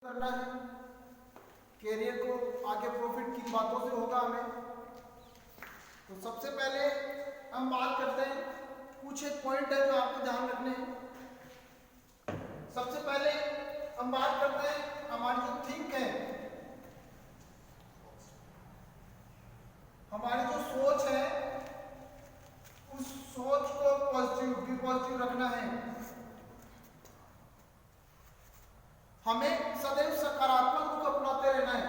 करना है, कैरियर को आगे प्रॉफिट किन बातों से होगा हमें। तो सबसे पहले हम बात करते हैं, कुछ एक पॉइंट है जो आपको ध्यान रखने हैं। सबसे पहले हम बात करते हैं हमारी जो थिंक है, हमारी जो सोच है, उस सोच को पॉजिटिव रखना है। हमें सदैव सकारात्मक रुख अपनाते रहना है।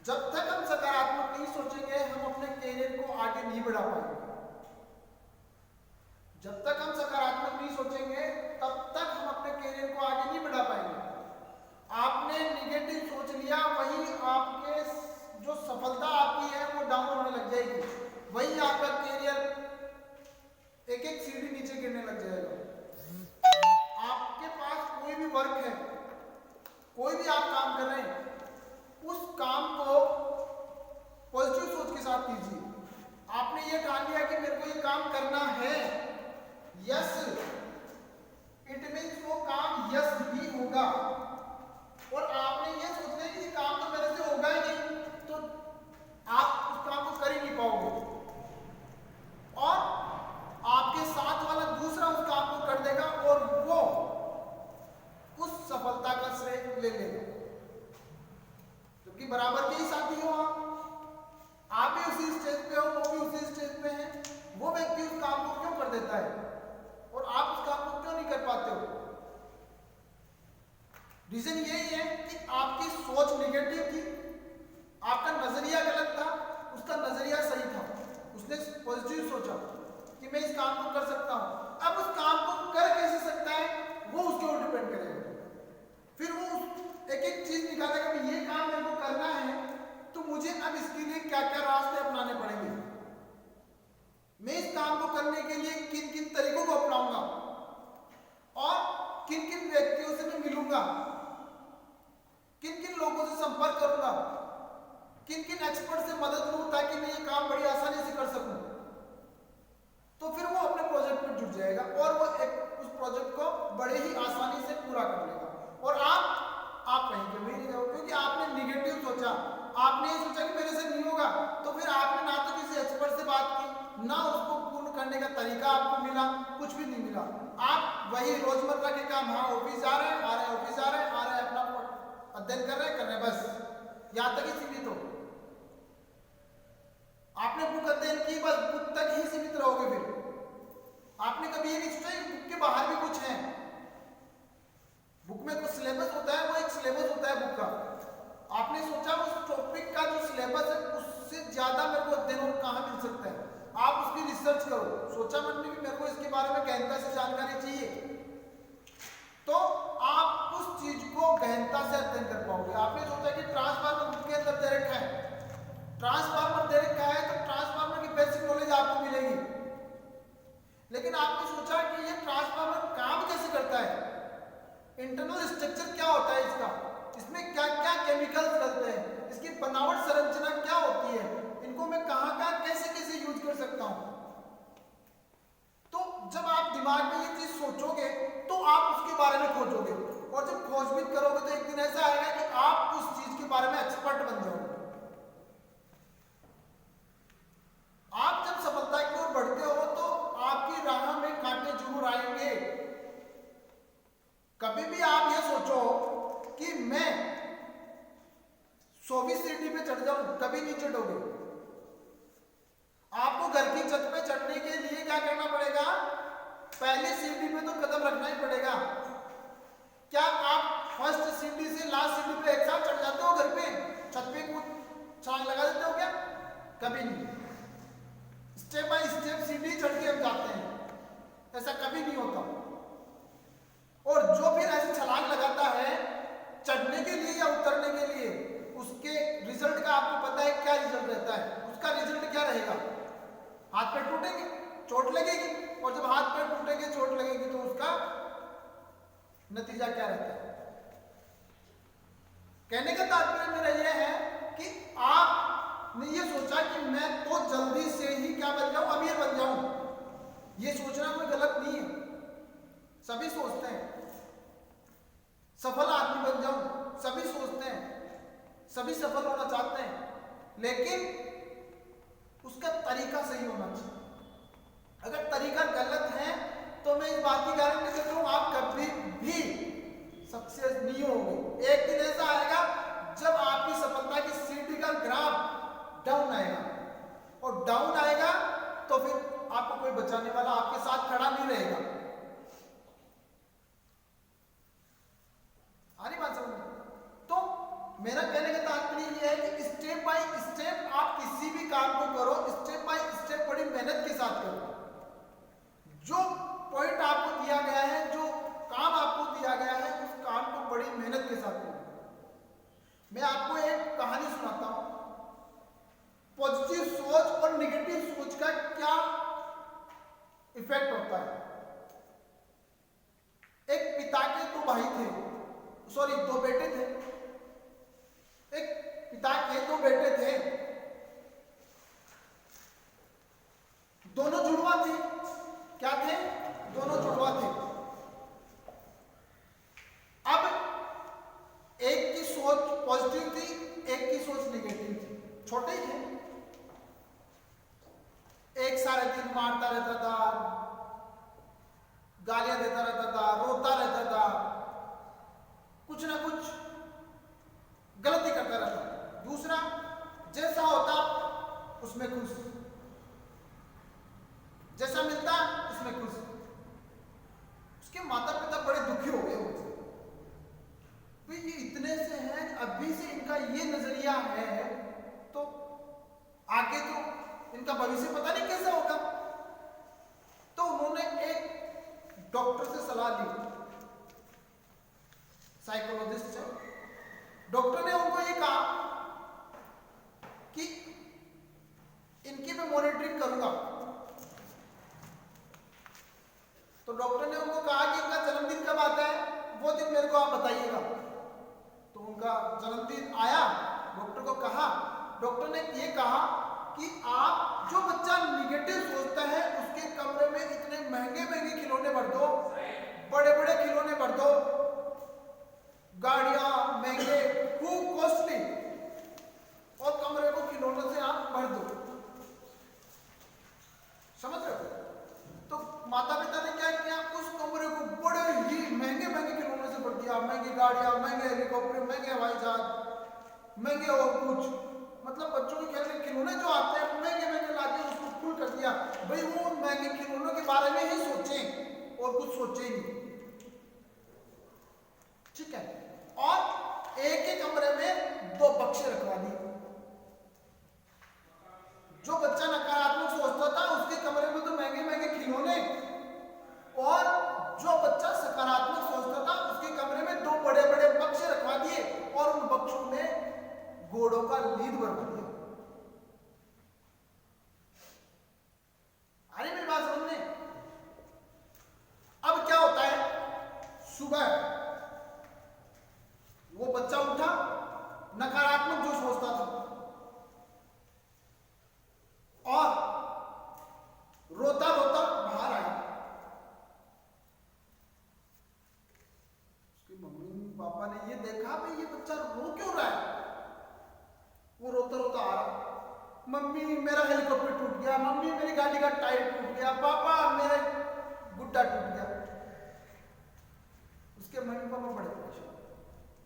जब तक हम सकारात्मक नहीं सोचेंगे हम अपने कैरियर को आगे नहीं बढ़ा पाएंगे। जब तक हम सकारात्मक नहीं सोचेंगे तब तक हम अपने कैरियर को आगे नहीं बढ़ा पाएंगे। आपने निगेटिव सोच लिया, वही आपके जो सफलता आपकी है वो डाउन होने लग जाएगी, वही आपका कैरियर एक एक सीढ़ी नीचे गिरने लग जाएगा। आपके पास कोई भी वर्क है, कोई भी आप काम कर रहे हैं, उस काम को पॉजिटिव सोच के साथ कीजिए। आपने ये ठान लिया कि मेरे को ये काम करना है, यस, इट मीन्स वो काम यस ही होगा। और आपने ये सोच लिया कि ये काम तो मेरे से होगा ही नहीं, तो आप उस काम को कर ही नहीं पाओगे, और आपके साथ वाला दूसरा उस काम को कर देगा और वो उस सफलता का श्रेय ले लेगा, क्योंकि बराबर के ही साथी हो आप भी उसी स्टेज पे हो, वो भी उसी स्टेज पे है। वो व्यक्ति उस काम को क्यों कर देता है और आप उस काम को क्यों नहीं कर पाते हो? रीजन यही है कि आपकी सोच निगेटिव थी, आपका नजरिया गलत था, उसका नजरिया सही था। उसने पॉजिटिव सोचा कि मैं इस काम को कर सकता हूं। अब उस काम को कर कैसे सकता है वो उसके ऊपर डिपेंड करेगा। फिर वो एक एक चीज निकालेगा कि ये काम मेरे को करना है, तो मुझे अब इसके लिए क्या क्या रास्ते अपनाने पड़ेंगे, मैं इस काम को करने के लिए किन किन तरीकों को अपनाऊंगा और किन किन व्यक्तियों से मैं मिलूंगा, किन किन लोगों से संपर्क करूंगा, किन किन एक्सपर्ट से मदद लूं ताकि मैं ये काम बड़ी आसानी से कर सकूं। तो फिर वो अपने प्रोजेक्ट में जुट जाएगा और वो उस प्रोजेक्ट को बड़े ही आसानी से पूरा कर लेगा। और आप कहीं के वहीं रह जाओ, क्योंकि आपने निगेटिव सोचा, आपने ये सोचा कि मेरे से नहीं होगा, तो फिर आपने ना तो किसी एक्सपर्ट से बात की, ना उसको पूर्ण करने का तरीका आपको मिला, कुछ भी नहीं मिला। आप वही रोजमर्रा के काम, हाँ ऑफिस जा रहे हैं, आ रहे हैं, ऑफिस जा रहे हैं, आ रहे हैं, अपना अध्ययन कर रहे हैं, बस यहां तक ही सीमित हो। आपने बुक अध्ययन की, बस बुक तक ही सीमित रहोगे। फिर आपने कभी ये नहीं सोचा बुक के बाहर भी कुछ है। बुक में कुछ सिलेबस होता है, वो एक सिलेबस होता है बुक का। आपने सोचा उस टॉपिक का जो सिलेबस है उससे ज्यादा मेरे को अध्ययन और कहाँ मिल सकता है, आप उसकी रिसर्च करो। सोचा मन में कि मेरे को इसके बारे में गहनता से जानकारी चाहिए, तो आप उस चीज को गहनता से अध्ययन कर पाओगे। आपने सोचा कि ट्रांसफार्मर बुक के अंदर दे रखा है, ट्रांसफार्मर दे रखा है, तो ट्रांसफार्मर की बेसिक नॉलेज आपको मिलेगी, लेकिन आपने सोचा कि ये ट्रांसफार्मर काम कैसे करता है, इंटरनल स्ट्रक्चर क्या होता है इसका, इसमें क्या क्या केमिकल्स डलते हैं, इसकी बनावट संरचना क्या होती है, इनको मैं कहां कहां कैसे कैसे यूज कर सकता हूं। तो जब आप दिमाग में ये चीज सोचोगे तो आप उसके बारे में खोजोगे, और जब खोजबीन करोगे तो एक दिन ऐसा आएगा कि आप उस चीज के बारे में एक्सपर्ट बन जाओगे। आप जब सफलता की ओर बढ़ते हो तो आपकी राह में कांटे जरूर आएंगे। कभी भी आप ये सोचो कि मैं 100वीं सीढ़ी पे चढ़ जाऊं, कभी नहीं चढ़ोगे। आपको घर की छत पे चढ़ने के लिए क्या करना पड़ेगा, पहली सीढ़ी पे तो कदम रखना ही पड़ेगा। क्या आप फर्स्ट सीढ़ी से लास्ट सीढ़ी पे एक साथ चढ़ जाते हो? घर पे छत पे कूद छलांग लगा देते हो क्या? कभी नहीं। स्टेप बाय स्टेप सीढ़ी चढ़ के हम जाते हैं, ऐसा कभी नहीं होता। और जो फिर ऐसे छलांग लगाता है चढ़ने के लिए या उतरने के लिए, उसके रिजल्ट का आपको पता है क्या रिजल्ट रहता है? उसका रिजल्ट क्या रहेगा? हाथ पैर टूटेंगे, चोट लगेगी, और जब हाथ पैर टूटेंगे, चोट लगेगी, तो उसका नतीजा क्या रहता है? कहने का तात्पर्य मेरा यह है कि आपने ये सोचा कि मैं तो जल्दी से ही क्या बन जाऊं, अमीर बन जाऊं। ये सोचना कोई गलत नहीं है, सभी सोचते हैं। सफल आदमी बन जाऊं, सभी सोचते हैं, सभी सफल होना चाहते हैं, लेकिन उसका तरीका सही होना चाहिए। अगर तरीका गलत है तो मैं इस बात की गारंटी देता हूं आप कभी भी सक्सेस नहीं होंगे। एक दिन ऐसा आएगा जब आपकी सफलता की सीढ़ी का ग्राफ डाउन आएगा, और डाउन आएगा तो फिर आपको कोई बचाने वाला आपके साथ खड़ा नहीं रहेगा। आ रही बात समझ में? तो मेरा कहने का तात्पर्य यह है कि स्टेप बाय स्टेप आप किसी भी काम को करो, स्टेप बाय स्टेप बड़ी मेहनत के साथ करो। जो पॉइंट आपको दिया गया है, जो काम आपको दिया गया है, उस काम को बड़ी मेहनत के साथ करो। मैं आपको एक कहानी सुनाता हूं। पॉजिटिव सोच और नेगेटिव सोच का क्या इफेक्ट होता है। एक पिता के दो भाई थे, सॉरी दो बेटे थे। एक पिता के दो बेटे थे, दोनों जुड़वा थे। क्या थे? दोनों जुड़वा थे। अब एक की सोच पॉजिटिव थी, एक की सोच नेगेटिव थी। छोटे ही थे। एक सारे दिन मारता रहता था, गालियां देता रहता था, रोता रहता था, कुछ ना कुछ गलती करता रहता। दूसरा जैसा होता उसमें खुश, जैसा मिलता उसमें खुश। उसके माता पिता बड़े दुखी हो गए उनसे। भाई ये इतने से हैं, अभी से इनका ये नजरिया है तो आगे तो इनका भविष्य पता नहीं कैसा होगा। तो उन्होंने एक डॉक्टर से सलाह ली, साइकोलॉजिस्ट से। डॉक्टर ने उनको ये कहा कि इनकी मैं मॉनिटरिंग करूंगा। तो डॉक्टर ने उनको कहा कि इनका जन्मदिन कब आता है, वो दिन मेरे को आप बताइएगा। तो उनका जन्मदिन आया, डॉक्टर को कहा। डॉक्टर ने ये कहा कि आप जो बच्चा निगेटिव सोचता है उसके कमरे में इतने महंगे महंगे खिलौने भर दो, बड़े बड़े खिलौने भर दो, गाड़ियां महंगे खूब कॉस्टली, और कमरे को खिलौनों से आप भर दो। समझ रहे हो? तो माता पिता ने क्या किया, उस कमरे को बड़े ही महंगे महंगे खिलौनों से भर दिया। महंगी गाड़ियां, महंगे हेलीकॉप्टर, महंगे हवाई जहाज, महंगे और कुछ, मतलब बच्चों के खेलने खिलौने जो आते हैं महंगे महंगे लाके उसको फुल कर दिया। भाई वो उन महंगे खिलौनों के बारे में ही सोचें और कुछ सोचे ही नहीं। ठीक है? और एक ही कमरे में दो बक्से रखवा दिए। जो बच्चा नकारात्मक सोचता था उसके कमरे में तो महंगे महंगे खिलौने, और जो बच्चा सकारात्मक सोचता था उसके कमरे में दो बड़े बड़े बक्से रखवा दिए, और उन बक्सों में घोड़ों का लीद भरवा दिया। आ रही मेरी बात समझ में? अब क्या होता है, सुबह वो बच्चा उठा, नकारात्मक जो सोचता था, और रोता रोता बाहर आया। उसके मम्मी पापा ने ये देखा, भाई ये बच्चा रो क्यों रहा है। वो रोता रोता आ रहा, मम्मी मेरा हेलीकॉप्टर टूट गया, मम्मी मेरी गाड़ी का टायर टूट गया, पापा मेरा गुड्डा टूट गया। उसके मम्मी पापा बड़े परेशान,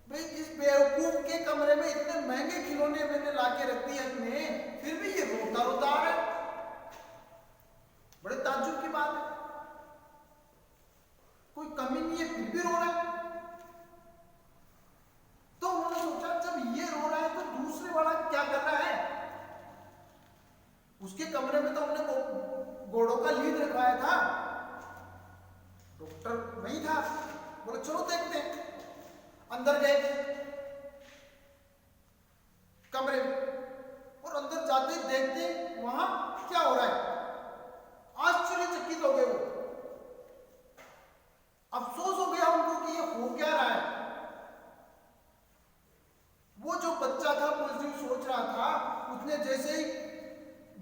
भाई इस बेवकूफ के कमरे में इतने महंगे खिलौने मैंने लाके रख दिए हमने, फिर भी ये रोता रोता आ रहा है। बड़े ताज्जुब की बात है, कोई कमी नहीं है फिर भी रो रहा है। तो उन्होंने सोचा जब ये रो रहा है तो दूसरे वाला क्या कर रहा है। उसके कमरे में तो हमने घोड़ों का लीद रखवाया था, डॉक्टर वही था। बोले चलो देखते हैं। अंदर गए कमरे में, और अंदर जाते ही देखते वहां क्या हो रहा है। आश्चर्यचकित हो गए वो, अफसोस हो गया उनको कि ये हो क्या रहा है। वो जो बच्चा था पॉजिटिव सोच रहा था, उसने जैसे ही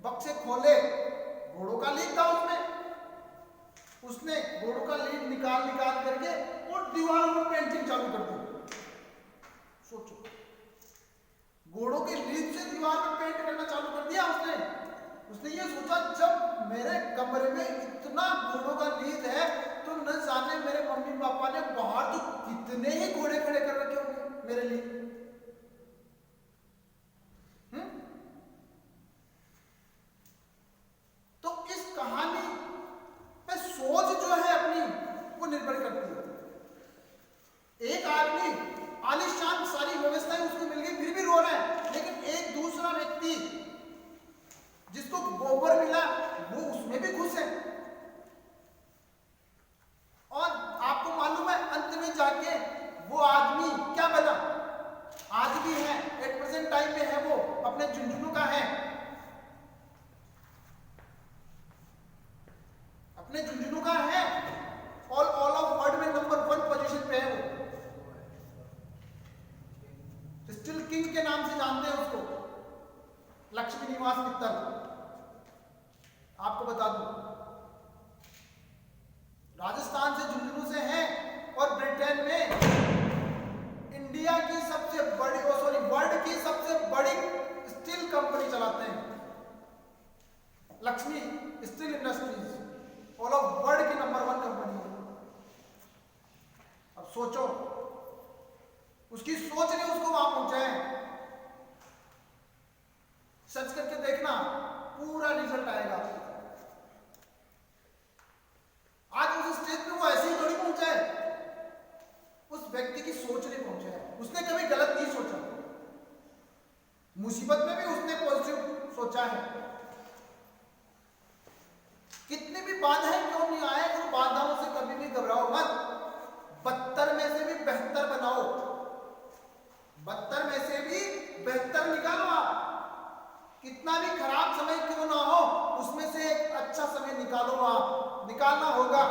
बक्से खोले, घोड़ों का लीड था उसमें, उसने घोड़ों का लीड निकाल निकाल करके और दीवारों में पेंटिंग चालू कर दी। उसने ये सोचा जब मेरे कमरे में इतना घोड़ों का लीद है तो न जाने मेरे मम्मी पापा ने बाहर तो कितने ही घोड़े खड़े कर रखे होंगे मेरे लिए। तो इस कहानी पे सोच जो है अपनी वो निर्भर करती है। एक आदमी आलीशान सारी व्यवस्थाएं उसको मिल गई फिर भी रो रहा है, लेकिन एक दूसरा व्यक्ति जिसको गोबर मिला वो उसमें भी खुश है। और आपको मालूम है अंत में जाके वो आदमी क्या बना? आज भी है, एट प्रेजेंट टाइम में है, वो अपने झुंझुनू का है, अपने झुंझुनू का है, ऑल ऑफ वर्ल्ड में नंबर 1 पोजीशन पे है वो। स्टिल किंग के नाम से जानते हैं उसको, लक्ष्मी निवास मित्तल। आपको बता दूं राजस्थान से झुंझुनू से हैं और ब्रिटेन में इंडिया की सबसे बड़ी वर्ल्ड की सबसे बड़ी स्टील कंपनी चलाते हैं, Lakshmi steel industries, all of world की नंबर 1 कंपनी है। अब सोचो उसकी सोच ने उसको वहां पहुंचाया। सर्च करके देखना पूरा रिजल्ट आएगा। आज उस स्टेज पे वो ऐसे ही थोड़ी पहुंचा है, उस व्यक्ति की सोच ने पहुंचा है। उसने कभी गलत नहीं सोचा, मुसीबत में भी उसने पॉजिटिव सोचा है। कितनी भी बाधाएं क्यों नहीं आए, उन बाधाओं से कभी भी घबराओ मत। 72 में से भी बेहतर बनाओ, 72 में से भी बेहतर निकालो आप। कितना भी खराब समय क्यों ना हो, उसमें से एक अच्छा समय निकालो आप, निकालना होगा।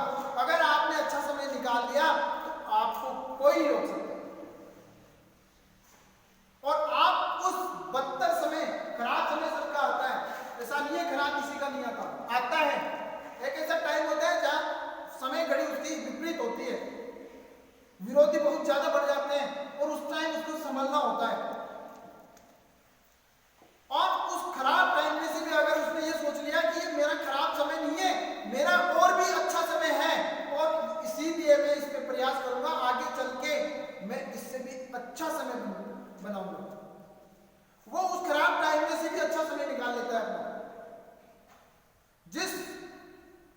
अगर आपने अच्छा समय निकाल लिया तो आपको कोई नहीं रोक सकता। और आप उस 72 समय, खराब समय सबका आता है, ऐसा नहीं है खराब किसी का नहीं आता है। एक ऐसा टाइम होता है जहां समय घड़ी उसकी विपरीत होती है, विरोधी बहुत ज्यादा बढ़ जाते हैं और उस टाइम उसको संभलना होता है। और उस खराब टाइम में से भी अगर उसने ये सोच लिया कि ये मेरा खराब समय नहीं है, मेरा और भी अच्छा समय है और इसीलिए मैं इस पे प्रयास करूंगा, आगे चल के मैं इससे भी अच्छा समय बनाऊंगा, वो उस खराब टाइम में से भी अच्छा समय निकाल लेता है अपना। जिस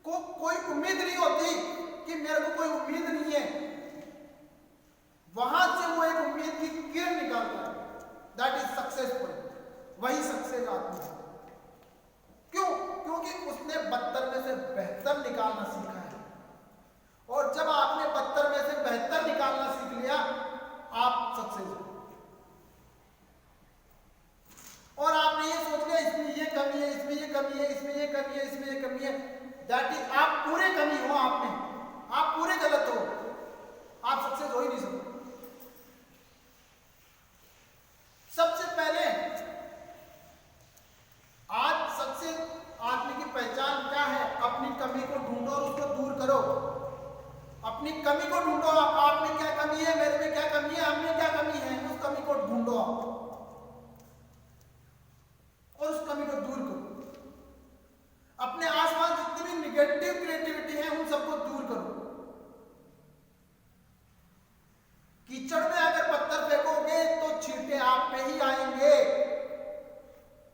को कोई उम्मीद नहीं होती कि मेरे को कोई उम्मीद नहीं है, वहां से वो एक उम्मीद की किरण निकालता है। दैट इज सक्सेसफुल, वही सक्सेस आती है। क्यों? क्योंकि उसने 72 में से बेहतर निकालना सीखा है। और जब आपने 72 में से बेहतर निकालना सीख लिया, आप सक्सेस हो। और आपने ये सोच लिया इसमें ये कमी है, इसमें ये कमी है, इसमें ये कमी है, इसमें ये कमी है, दैट इज आप पूरे कमी हो, आप में आप पूरे गलत हो, आप सक्सेस हो ही नहीं सकते। सबसे पहले आज सक्सेस आदमी की पहचान क्या है? अपनी कमी को ढूंढो और उसको दूर करो। अपनी कमी को ढूंढो, आप में क्या कमी है, मेरे में क्या कमी है, हम में क्या कमी है, उस कमी को ढूंढो आप और उस कमी को दूर करो। अपने आसपास जितनी भी निगेटिव क्रिएटिविटी है उन सबको दूर करो। कीचड़ में अगर पत्थर फेंकोगे तो छींटे आप पे ही आएंगे,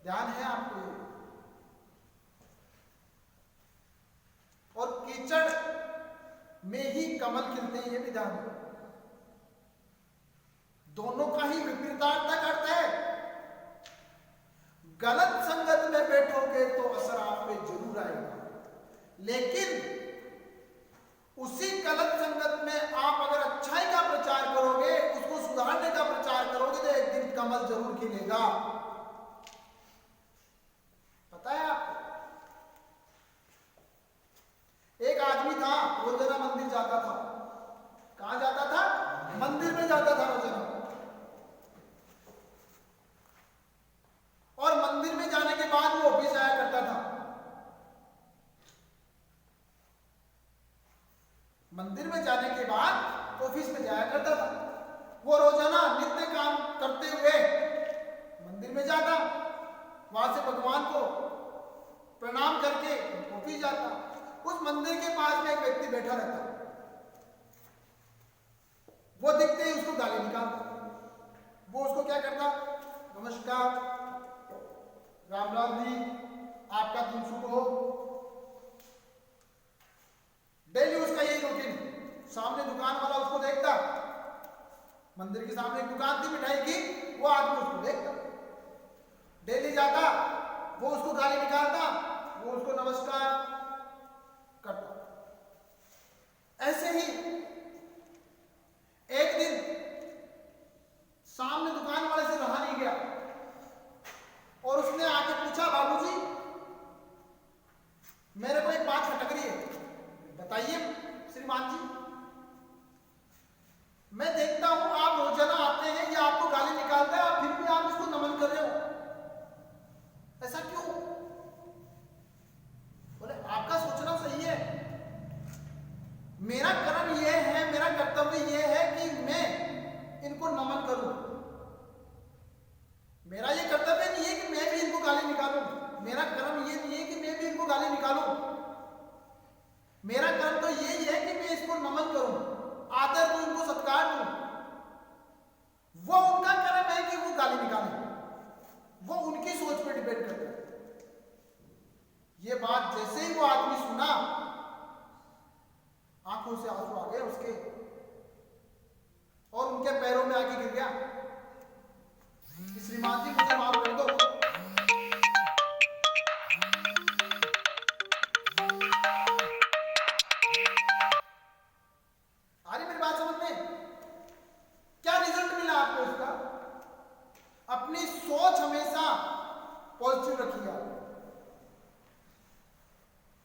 ध्यान है आपको। और कीचड़ में ही कमल खिलते हैं, ये भी ध्यान है। दोनों का ही विपरीतार्थ करता है। गलत संगत में बैठोगे तो असर आप पे जरूर आएगा, लेकिन उसी गलत संगत में आप अगर अच्छाई का प्रचार करोगे, उसको सुधारने का प्रचार करोगे, तो एक दिन कमल जरूर खिलेगा। पता है आपको, एक आदमी था, रोजाना मंदिर जाता था। कहां जाता था? मंदिर में जाता था रोजाना। और मंदिर में जाने के बाद वो ऑफिस आया करता था। मंदिर में जाने के बाद ऑफिस में जाया करता था। वो रोजाना नित्य काम करते हुए मंदिर में जाता, वहां से भगवान को प्रणाम करके ऑफिस जाता। उस मंदिर के पास में एक व्यक्ति बैठा रहता, वो दिखते ही उसको गाली निकालता। वो उसको क्या करता, नमस्कार, राम राम जी, आपका दिन शुभ हो। डेली उसका यही रूटीन। सामने दुकान वाला उसको देखता, मंदिर के सामने एक दुकान थी मिठाई की, वो आदमी उसको देखता, डेली जाता, वो उसको गाली निकालता, वो उसको नमस्कार करता। ऐसे ही एक दिन सामने दुकान वाले से रहा नहीं गया और उसने आके पूछा, बाबूजी मेरे को एक बात खटक रही है, बताइए श्रीमान जी। मैं देखता हूं आप रोजाना आते हैं, ये आपको गाली निकालता है, फिर भी आप इसको नमन कर रहे हो, ऐसा क्यों? बोले आपका सोचना सही है, मेरा कर्म यह है, मेरा कर्तव्य यह है कि मैं इनको नमन करूं। मेरा ये कर्तव्य नहीं है कि मैं भी इनको गाली निकालूं, मेरा कर्म ये नहीं है कि मैं भी इनको गाली निकालूं। मेरा कर्म तो यही है कि मैं इसको नमन करूं, आदर दूं, इनको सत्कार दूं। वो उनका कर्म है कि वो गाली निकालें, वो उनकी सोच पे डिपेंड करता है। ये बात जैसे ही वो आदमी सुना, आंखों से आंसू आ गए उसके और उनके पैरों में आके गिर गया, श्रीमान जी मुझे माफ कर दो। आ रही मेरी बात समझ में? क्या रिजल्ट मिला आपको इसका? अपनी सोच हमेशा पॉजिटिव रखिए।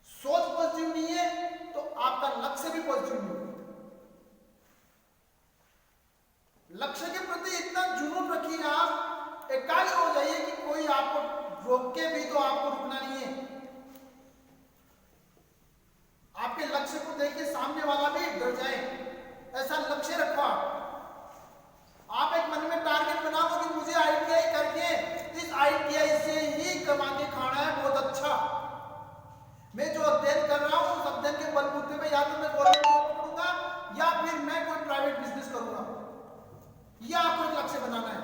सोच पॉजिटिव नहीं है तो आपका लक्ष्य भी पॉजिटिव नहीं है। लक्ष्य के प्रति इतना जुनून रखिए, आप एकाग्र हो जाइए कि कोई आपको रोक के भी तो आपको रुकना नहीं है। आपके लक्ष्य को देख के सामने वाला भी डर जाए, ऐसा लक्ष्य रखो। आप एक मन में टारगेट बनाओ कि मुझे आईटीआई करके इस आईटीआई से ही कमा के खाना है, बहुत अच्छा। मैं जो अध्ययन कर रहा हूं उस अध्ययन के बलबूते में या तो मैं गवर्नमेंट जॉब पकड़ूंगा या फिर मैं कोई प्राइवेट बिजनेस करूंगा। यह आपको एक लक्ष्य बनाना है।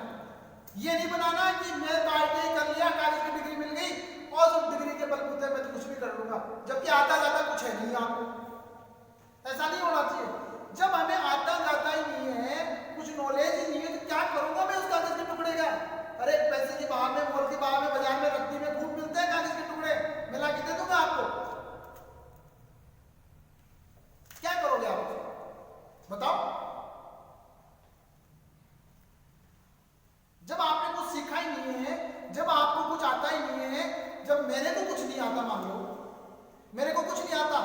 ये नहीं बनाना कि मैं तो आईटीआई कर लिया, कॉलेज की डिग्री मिल गई और उस डिग्री के बलबूते में तो कुछ भी कर लूंगा, जबकि आता जाता कुछ है नहीं आपको। ऐसा नहीं होना चाहिए। जब हमें आता जाता ही नहीं है, कुछ नॉलेज ही नहीं है, तो क्या करूंगा मैं उस कागज के टुकड़े का? अरे पैसे की बहार में, मोल की बहार में, बाजार में, रद्दी में खूब मिलते हैं कागज के टुकड़े, मैं ला के दे दूंगा आपको। क्या करोगे आप बताओ? जब आपने कुछ सीखा ही नहीं है, जब आपको कुछ आता ही नहीं है, जब मेरे को कुछ नहीं आता, मान लो मेरे को कुछ नहीं आता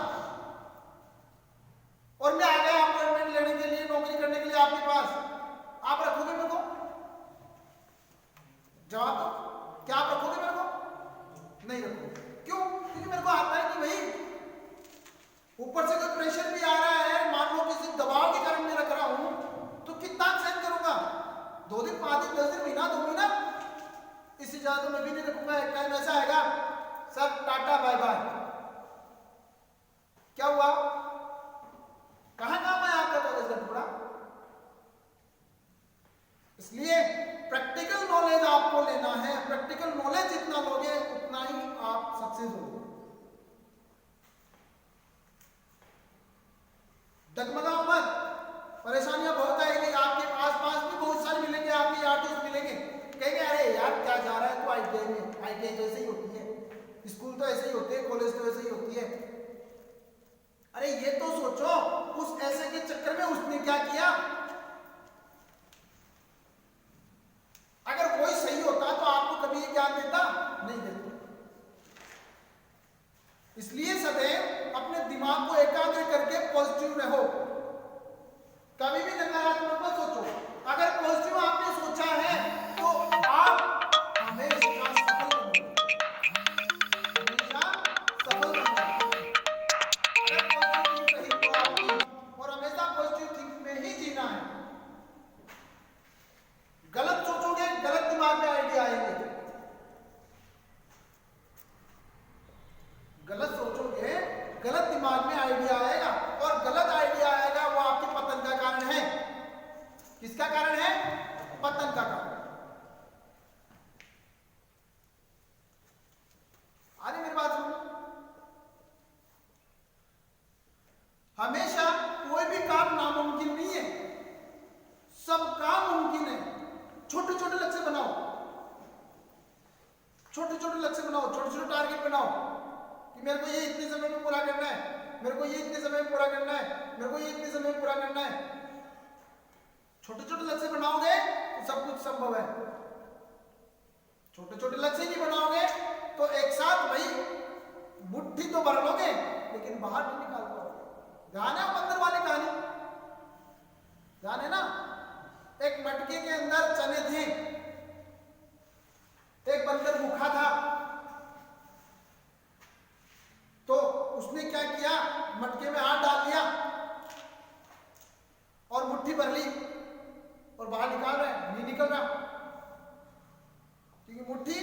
और मैं आ गया अपॉइंटमेंट लेने के लिए, नौकरी करने के लिए आपके पास, आप रखोगे मेरे को? जवाब दो, क्या आप रखोगे मेरे को? नहीं रखोगे। क्यों? क्योंकि मेरे को आता है कि भाई ऊपर से कोई प्रेशर भी आ रहा है, मान लो किसी दबाव के कारण मैं रख रहा हूं, तो कितना सहन करूंगा? 2 दिन, 5 दिन, 10 दिन, महीना, 2 महीना, इससे ज्यादा तो मैं भी नहीं रखूंगा। एक टाइम ऐसा आएगा, सर टाटा बाय बाय। क्या हुआ? कहां काम है आपका कागज का टुकड़ा? इसलिए प्रैक्टिकल नॉलेज आपको लेना है। प्रैक्टिकल नॉलेज जितना लोगे उतना ही आप सक्सेस होगे। डगमगाओ मत, परेशानियां बहुत आएगी, आपके आसपास भी बहुत सारे मिलेंगे, आपके यार दोस्त मिलेंगे, कहेंगे अरे यार क्या जा रहा है तो आईटीआई में, आईटीआई तो ऐसे ही होती है, स्कूल तो ऐसे ही होते हैं, कॉलेज तो ऐसे ही होती है। अरे ये तो सोचो, उस ऐसे के चक्कर में उसने क्या किया? अगर कोई सही होता तो आपको कभी ये ज्ञान देता? नहीं देता। इसलिए सदैव अपने दिमाग को एकाग्र करके पॉजिटिव रहो, कभी भी नकारात्मक मत सोचो। अगर पॉजिटिव आपने सोचा है तो आप हमेशा सफल होंगे, हमेशा सफल होंगे। अगर पॉजिटिव थिंक रही तो आपकी, और हमेशा पॉजिटिव थिंक में ही जीना है। कारण है? पतन का कारण। आ रही मेरी बात सुनो। हमेशा कोई भी काम नामुमकिन नहीं है, सब काम मुमकिन है। छोटे छोटे लक्ष्य बनाओ, छोटे छोटे लक्ष्य बनाओ, छोटे छोटे टारगेट बनाओ कि मेरे को ये इतने समय में पूरा करना है, मेरे को ये इतने समय में पूरा करना है, मेरे को ये इतने समय में पूरा करना है। छोटे छोटे लक्ष्य बनाओगे तो सब कुछ संभव है। छोटे छोटे लक्ष्य नहीं बनाओगे तो एक साथ भाई मुट्ठी तो भर लोगे लेकिन बाहर नहीं निकाल पाओगे। ध्यान है बंदर वाली कहानी? ध्यान है ना? एक मटके के अंदर चने थे, एक बंदर भूखा था तो उसने क्या किया, मटके में हाथ डाल दिया और मुट्ठी भर ली और बाहर निकाल रहा है, नहीं निकल रहा क्योंकि मुट्ठी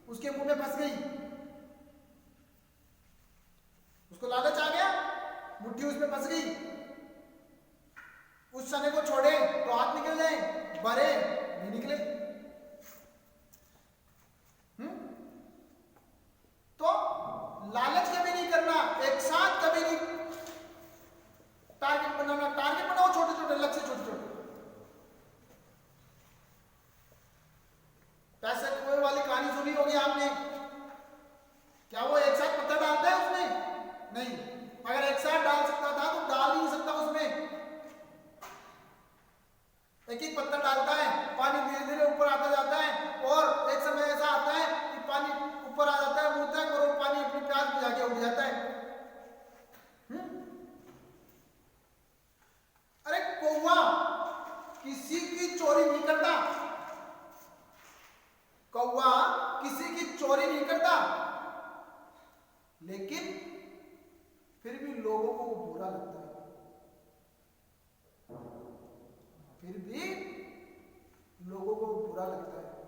उसके मुंह में फंस गई। उसको लालच आ गया, मुट्ठी उसमें फंस गई। उस चने को छोड़े तो हाथ निकल जाए, भरे नहीं निकले। तो लालच कभी नहीं करना, एक साथ कभी नहीं टारगेट बनाना। टारगेट बनाओ छोटे छोटे लक्ष्य, छोटे छोटे। पैसे कमाने वाली कहानी सुनी होगी आपने। क्या वो एक साथ पत्थर डालता है उसमें? नहीं। अगर एक साथ डाल सकता था तो डाल ही नहीं सकता उसमें। एक एक पत्थर डालता है, पानी धीरे धीरे ऊपर आता जाता है और एक समय ऐसा आता है कि पानी ऊपर आ जाता है मुंह तक और पानी अपनी प्यास बुझा के उड़ जाता है। अरे कौवा किसी की चोरी नहीं करता, कौवा किसी की चोरी नहीं करता, लेकिन फिर भी लोगों को वो बुरा लगता है। फिर भी लोगों को बुरा लगता है।